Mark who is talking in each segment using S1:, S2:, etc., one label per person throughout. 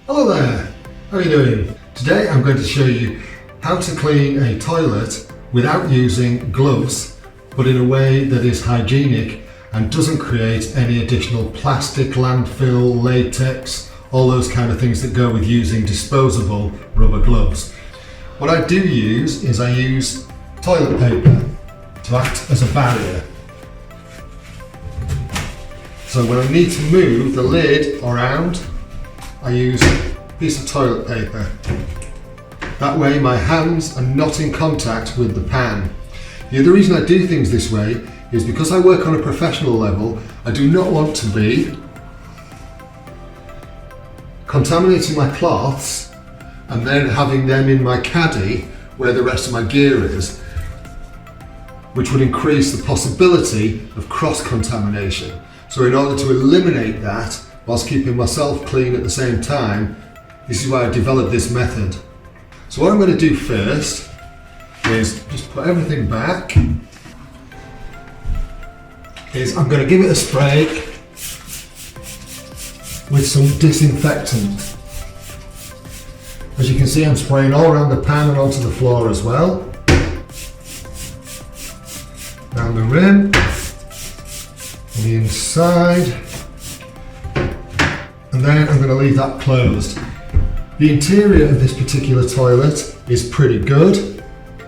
S1: Hello there, how are you doing? Today I'm going to show you how to clean a toilet without using gloves, but in a way that is hygienic and doesn't create any additional plastic, landfill, latex, all those kind of things that go with using disposable rubber gloves. What I do use is I use toilet paper to act as a barrier. So when I need to move the lid around, I use a piece of toilet paper. That way my hands are not in contact with the pan. The other reason I do things this way is because I work on a professional level. I do not want to be contaminating my cloths and then having them in my caddy where the rest of my gear is, which would increase the possibility of cross-contamination. So in order to eliminate that, whilst keeping myself clean at the same time, this is why I developed this method. So what I'm going to do first is just put everything back. I'm going to give it a spray with some disinfectant. As you can see, I'm spraying all around the pan and onto the floor as well. Down the rim, on the inside. And then I'm going to leave that closed. The interior of this particular toilet is pretty good,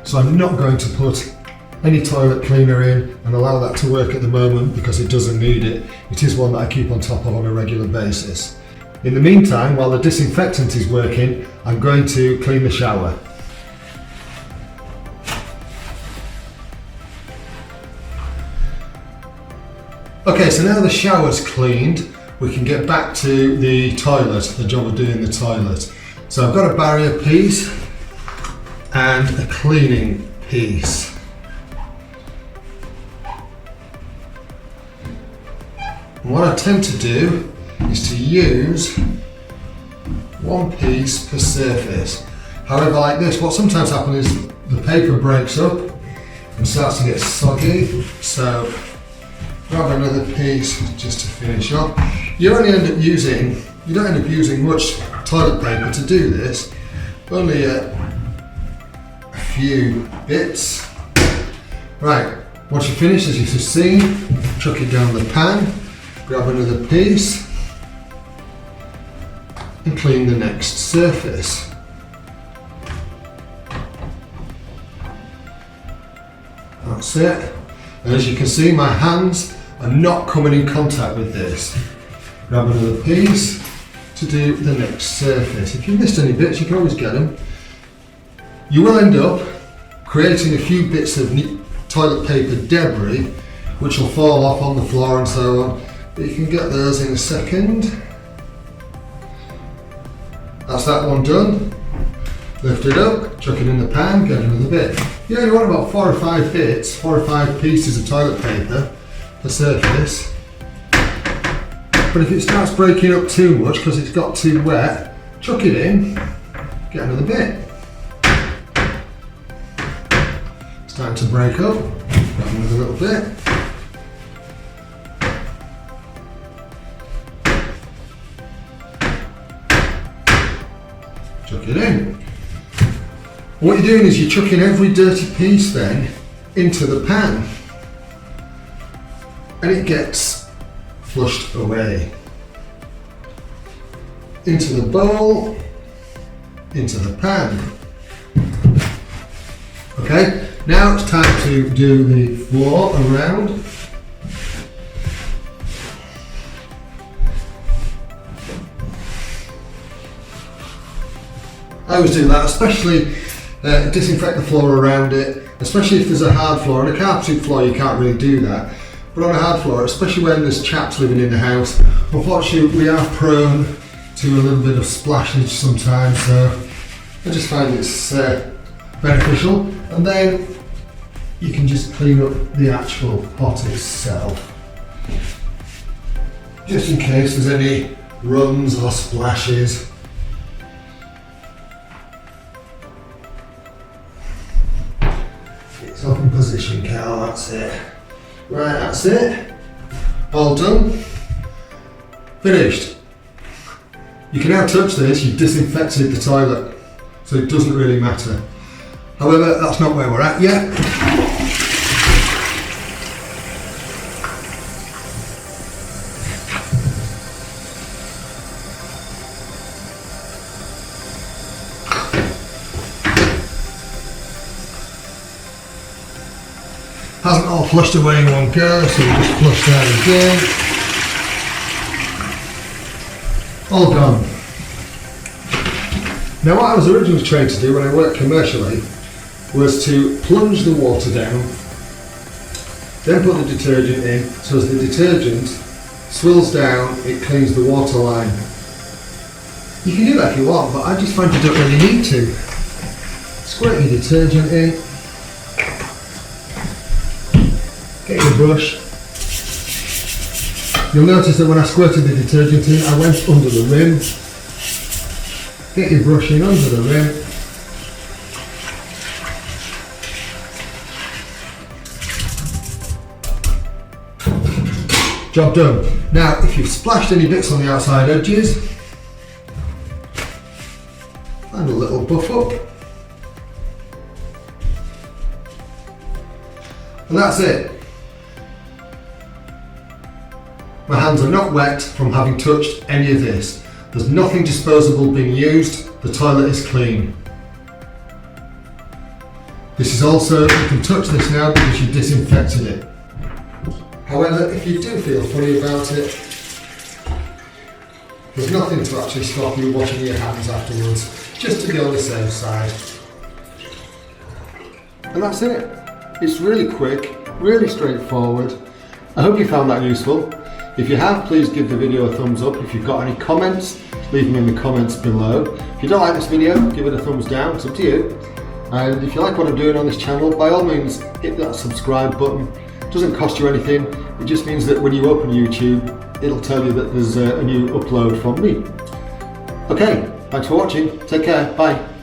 S1: so I'm not going to put any toilet cleaner in and allow that to work at the moment because it doesn't need it. It is one that I keep on top of on a regular basis. In the meantime, while the disinfectant is working, I'm going to clean the shower. Okay, so now the shower's cleaned, we can get back to the toilet, the job of doing the toilet. So I've got a barrier piece and a cleaning piece. And what I tend to do is to use one piece per surface. However, like this, what sometimes happens is the paper breaks up and starts to get soggy. So grab another piece just to finish off. You don't end up using much toilet paper to do this, only a few bits. Right, once you're finished, as you've seen, chuck it down the pan, grab another piece and clean the next surface. That's it. And as you can see, my hands are not coming in contact with this. Grab another piece to do the next surface. If you missed any bits, you can always get them. You will end up creating a few bits of toilet paper debris which will fall off on the floor and so on, but you can get those in a second. That's that one done. Lift it up, chuck it in the pan, get another bit. You only want about 4 or 5 bits, 4 or 5 pieces of toilet paper per surface. But if it starts breaking up too much because it's got too wet, chuck it in, get another bit. It's time to break up, grab another little bit. Chuck it in. What you're doing is you're chucking every dirty piece then into the pan and it gets flushed away. Into the bowl, into the pan. Okay, now it's time to do the floor around. I always do that, especially disinfect the floor around it, especially if there's a hard floor. On a carpeted floor you can't really do that, but on a hard floor, especially when there's chaps living in the house, unfortunately we are prone to a little bit of splashage sometimes, so I just find it's beneficial. And then you can just clean up the actual pot itself, just in case there's any runs or splashes. It's up in position, Carl, that's it. Right, that's it. All done. Finished. You can now touch this, you've disinfected the toilet, so it doesn't really matter. However, that's not where we're at yet. Hasn't all flushed away in one go, so we just flush that again. All gone. Now what I was originally trained to do when I worked commercially was to plunge the water down, then put the detergent in, so as the detergent swills down, it cleans the water line. You can do that if you want, but I just find you don't really need to. Squirt your detergent in, get your brush. You'll notice that when I squirted the detergent in, I went under the rim. Get your brush in under the rim. Job done. Now, if you've splashed any bits on the outside edges, and a little buff up. And that's it. My hands are not wet from having touched any of this. There's nothing disposable being used, the toilet is clean. This is also, you can touch this now because you disinfected it. However, if you do feel funny about it, there's nothing to actually stop you washing your hands afterwards, just to be on the safe side. And that's it. It's really quick, really straightforward. I hope you found that useful. If you have, please give the video a thumbs up. If you've got any comments, leave them in the comments below. If you don't like this video, give it a thumbs down, it's up to you. And if you like what I'm doing on this channel, by all means, hit that subscribe button. It doesn't cost you anything, it just means that when you open YouTube, it'll tell you that there's a new upload from me. Okay, thanks for watching, take care, bye.